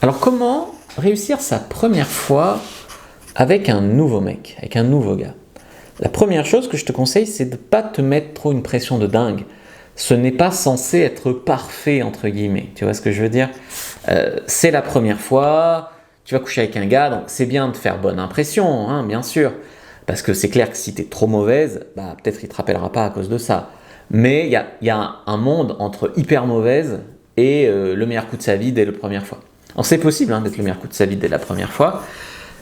Alors comment réussir sa première fois avec un nouveau mec, avec un nouveau gars? La première chose que je te conseille, c'est de ne pas te mettre trop une pression de dingue. Ce n'est pas censé être parfait, entre guillemets. Tu vois ce que je veux dire? C'est la première fois, tu vas coucher avec un gars, donc c'est bien de faire bonne impression, hein, bien sûr. Parce que c'est clair que si tu es trop mauvaise, bah, peut-être qu'il ne te rappellera pas à cause de ça. Mais il y a un monde entre hyper mauvaise et le meilleur coup de sa vie dès la première fois. Alors c'est possible d'être le meilleur coup de sa vie dès la première fois,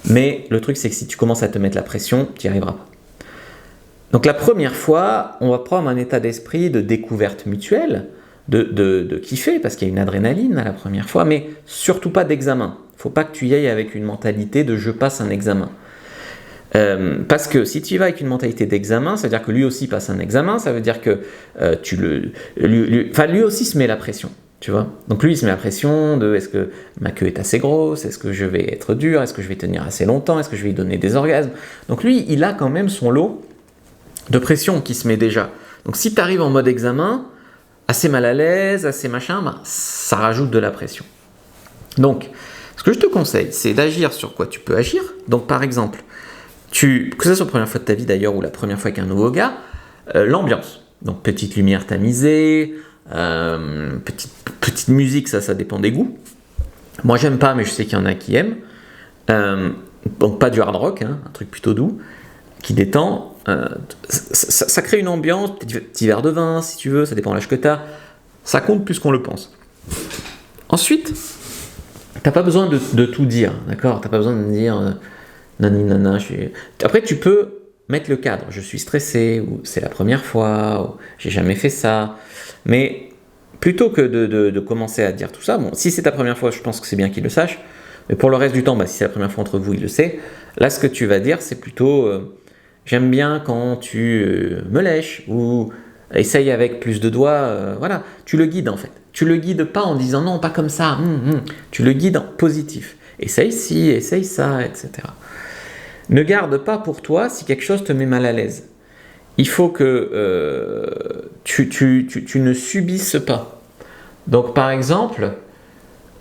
mais le truc c'est que si tu commences à te mettre la pression, tu n'y arriveras pas. Donc la première fois, on va prendre un état d'esprit de découverte mutuelle, de kiffer, parce qu'il y a une adrénaline à la première fois, mais surtout pas d'examen. Il ne faut pas que tu y ailles avec une mentalité de je passe un examen. Parce que si tu y vas avec une mentalité d'examen, ça veut dire que lui aussi passe un examen, ça veut dire que lui aussi se met la pression. Tu vois? Donc lui il se met la pression de est-ce que ma queue est assez grosse, est-ce que je vais être dur, est-ce que je vais tenir assez longtemps, est-ce que je vais lui donner des orgasmes. Donc lui il a quand même son lot de pression qui se met déjà. Donc si tu arrives en mode examen, assez mal à l'aise, assez machin, bah, ça rajoute de la pression. Donc ce que je te conseille, c'est d'agir sur quoi tu peux agir. Donc par exemple, que ce soit la première fois de ta vie d'ailleurs ou la première fois avec un nouveau gars, l'ambiance. Donc petite lumière tamisée, petite musique, ça dépend des goûts. Moi j'aime pas, mais je sais qu'il y en a qui aiment. Donc pas du hard rock, hein, un truc plutôt doux, qui détend. Ça crée une ambiance, petit verre de vin si tu veux, ça dépend de l'âge que tu as. Ça compte plus qu'on le pense. Ensuite, t'as pas besoin de tout dire, d'accord? T'as pas besoin de dire nanana, Après tu peux mettre le cadre, je suis stressé, ou c'est la première fois, ou j'ai jamais fait ça. Mais plutôt que de commencer à dire tout ça, bon, si c'est ta première fois, je pense que c'est bien qu'il le sache, mais pour le reste du temps, bah, si c'est la première fois entre vous, il le sait. Là, ce que tu vas dire, c'est plutôt j'aime bien quand tu me lèches, ou essaye avec plus de doigts, voilà, tu le guides en fait. Tu le guides pas en disant non, pas comme ça, tu le guides en positif. Essaye ci, essaye ça, etc. Ne garde pas pour toi si quelque chose te met mal à l'aise. Il faut que tu ne subisses pas. Donc par exemple,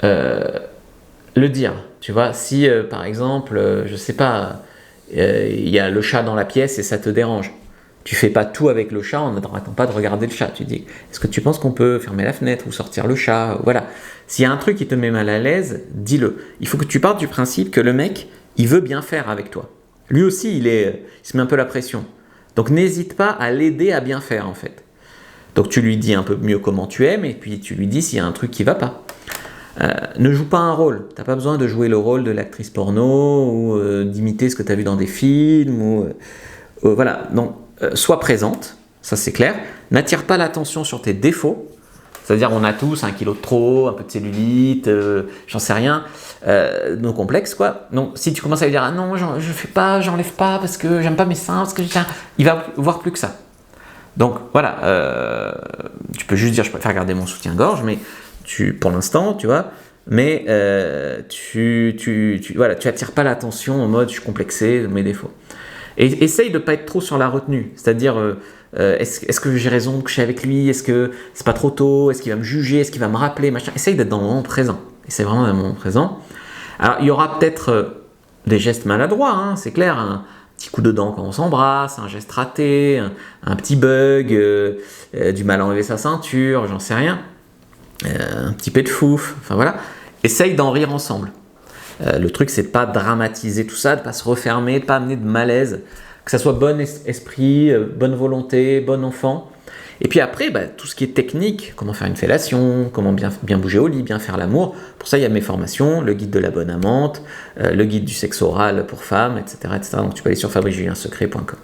le dire. Tu vois, si par exemple, je sais pas, il y a le chat dans la pièce et ça te dérange. Tu fais pas tout avec le chat en n'arrêtant pas de regarder le chat. Tu dis, est-ce que tu penses qu'on peut fermer la fenêtre ou sortir le chat? Voilà. S'il y a un truc qui te met mal à l'aise, dis-le. Il faut que tu partes du principe que le mec, il veut bien faire avec toi. Lui aussi, il se met un peu la pression. Donc n'hésite pas à l'aider à bien faire en fait. Donc tu lui dis un peu mieux comment tu aimes et puis tu lui dis s'il y a un truc qui va pas. Ne joue pas un rôle. T'as pas besoin de jouer le rôle de l'actrice porno ou d'imiter ce que tu as vu dans des films. Voilà. Donc sois présente, ça c'est clair. N'attire pas l'attention sur tes défauts. C'est-à-dire on a tous 1 kilo de trop, un peu de cellulite, j'en sais rien, nos complexes quoi. Donc si tu commences à lui dire ah non je fais pas, j'enlève pas parce que j'aime pas mes seins, parce que il va voir plus que ça. Donc voilà, tu peux juste dire je préfère garder mon soutien-gorge, mais pour l'instant tu vois, mais voilà, tu attires pas l'attention en mode je suis complexé de mes défauts. Et essaye de ne pas être trop sur la retenue, c'est-à-dire est-ce que j'ai raison de coucher avec lui, est-ce que c'est pas trop tôt, est-ce qu'il va me juger, est-ce qu'il va me rappeler, machin. Essaye d'être dans le moment présent, essaye vraiment dans le moment présent. Alors il y aura peut-être des gestes maladroits, hein, c'est clair, un petit coup de dent quand on s'embrasse, un geste raté, un petit bug, du mal à enlever sa ceinture, j'en sais rien, un petit peu de fouf, enfin voilà. Essaye d'en rire ensemble. Le truc, c'est de pas dramatiser tout ça, de pas se refermer, de pas amener de malaise, que ça soit bon esprit, bonne volonté, bon enfant. Et puis après, tout ce qui est technique, comment faire une fellation, comment bien bouger au lit, bien faire l'amour, pour ça, il y a mes formations, le guide de la bonne amante, le guide du sexe oral pour femmes, etc., etc. Donc tu peux aller sur fabricejuliensecret.com.